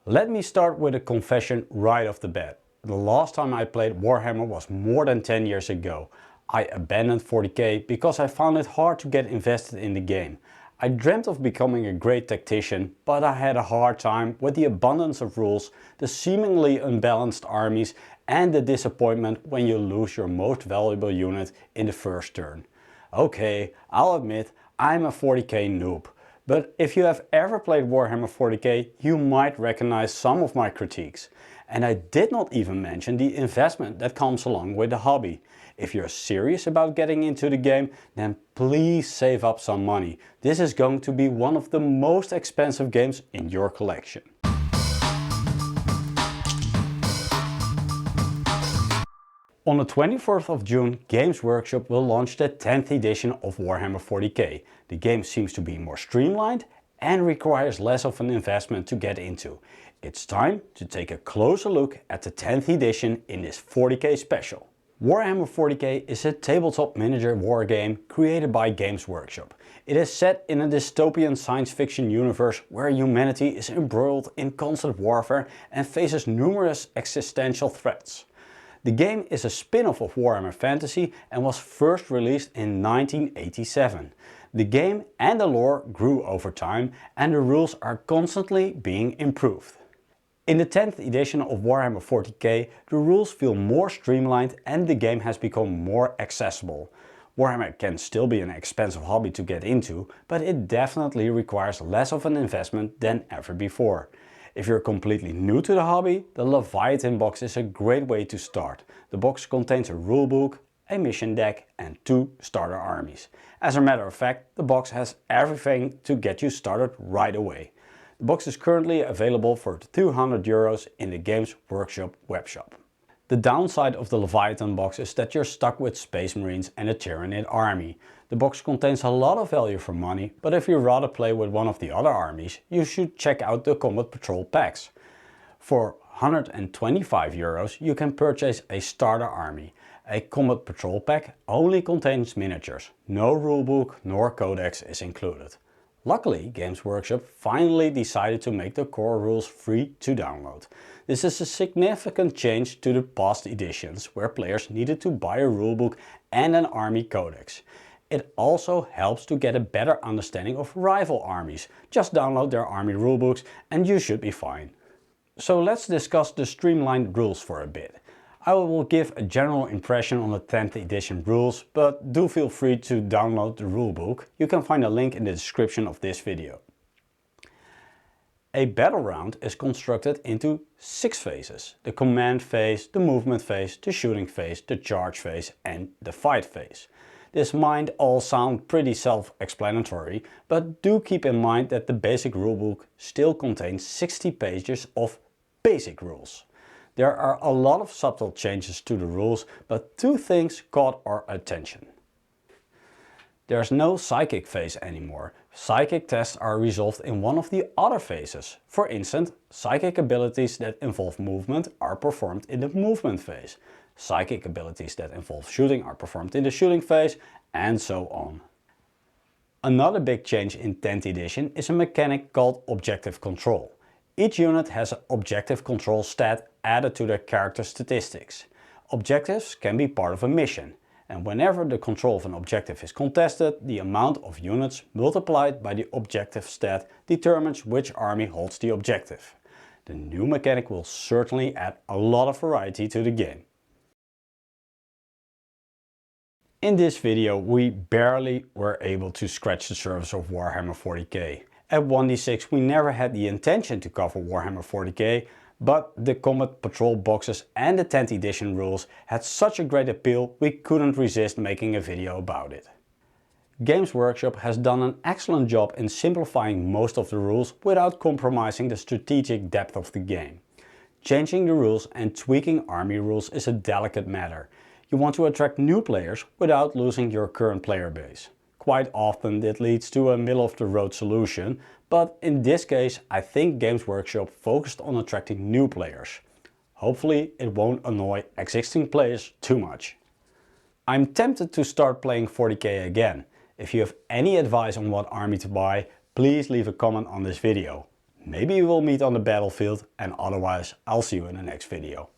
Let me start with a confession right off the bat. The last time I played Warhammer was more than 10 years ago. I abandoned 40k because I found it hard to get invested in the game. I dreamt of becoming a great tactician, but I had a hard time with the abundance of rules, the seemingly unbalanced armies and the disappointment when you lose your most valuable unit in the first turn. Okay, I'll admit I'm a 40k noob. But if you have ever played Warhammer 40k, you might recognize some of my critiques. And I did not even mention the investment that comes along with the hobby. If you're serious about getting into the game, then please save up some money. This is going to be one of the most expensive games in your collection. On the 24th of June, Games Workshop will launch the 10th edition of Warhammer 40k. The game seems to be more streamlined and requires less of an investment to get into. It's time to take a closer look at the 10th edition in this 40k special. Warhammer 40k is a tabletop miniature wargame created by Games Workshop. It is set in a dystopian science fiction universe where humanity is embroiled in constant warfare and faces numerous existential threats. The game is a spin-off of Warhammer Fantasy and was first released in 1987. The game and the lore grew over time and the rules are constantly being improved. In the 10th edition of Warhammer 40k, the rules feel more streamlined and the game has become more accessible. Warhammer can still be an expensive hobby to get into, but it definitely requires less of an investment than ever before. If you're completely new to the hobby, the Leviathan box is a great way to start. The box contains a rulebook, a mission deck and 2 starter armies. As a matter of fact, the box has everything to get you started right away. The box is currently available for €200 in the Games Workshop webshop. The downside of the Leviathan box is that you're stuck with Space Marines and a Tyranid army. The box contains a lot of value for money, but if you'd rather play with one of the other armies, you should check out the Combat Patrol packs. For €125 you can purchase a starter army. A Combat Patrol pack only contains miniatures. No rulebook nor codex is included. Luckily, Games Workshop finally decided to make the core rules free to download. This is a significant change to the past editions where players needed to buy a rulebook and an army codex. It also helps to get a better understanding of rival armies. Just download their army rulebooks and you should be fine. So let's discuss the streamlined rules for a bit. I will give a general impression on the 10th edition rules, but do feel free to download the rulebook. You can find a link in the description of this video. A battle round is constructed into 6 phases. The command phase, the movement phase, the shooting phase, the charge phase and the fight phase. This might all sound pretty self-explanatory, but do keep in mind that the basic rulebook still contains 60 pages of basic rules. There are a lot of subtle changes to the rules, but 2 things caught our attention. There's no psychic phase anymore. Psychic tests are resolved in one of the other phases. For instance, psychic abilities that involve movement are performed in the movement phase. Psychic abilities that involve shooting are performed in the shooting phase, and so on. Another big change in 10th edition is a mechanic called objective control. Each unit has an objective control stat added to their character statistics. Objectives can be part of a mission, and whenever the control of an objective is contested, the amount of units multiplied by the objective stat determines which army holds the objective. The new mechanic will certainly add a lot of variety to the game. In this video we barely were able to scratch the surface of Warhammer 40k. At 1d6 we never had the intention to cover Warhammer 40k, but the Combat Patrol boxes and the 10th edition rules had such a great appeal we couldn't resist making a video about it. Games Workshop has done an excellent job in simplifying most of the rules without compromising the strategic depth of the game. Changing the rules and tweaking army rules is a delicate matter. You want to attract new players without losing your current player base. Quite often this leads to a middle-of-the-road solution, but in this case I think Games Workshop focused on attracting new players. Hopefully it won't annoy existing players too much. I'm tempted to start playing 40k again. If you have any advice on what army to buy, please leave a comment on this video. Maybe we'll meet on the battlefield, and otherwise I'll see you in the next video.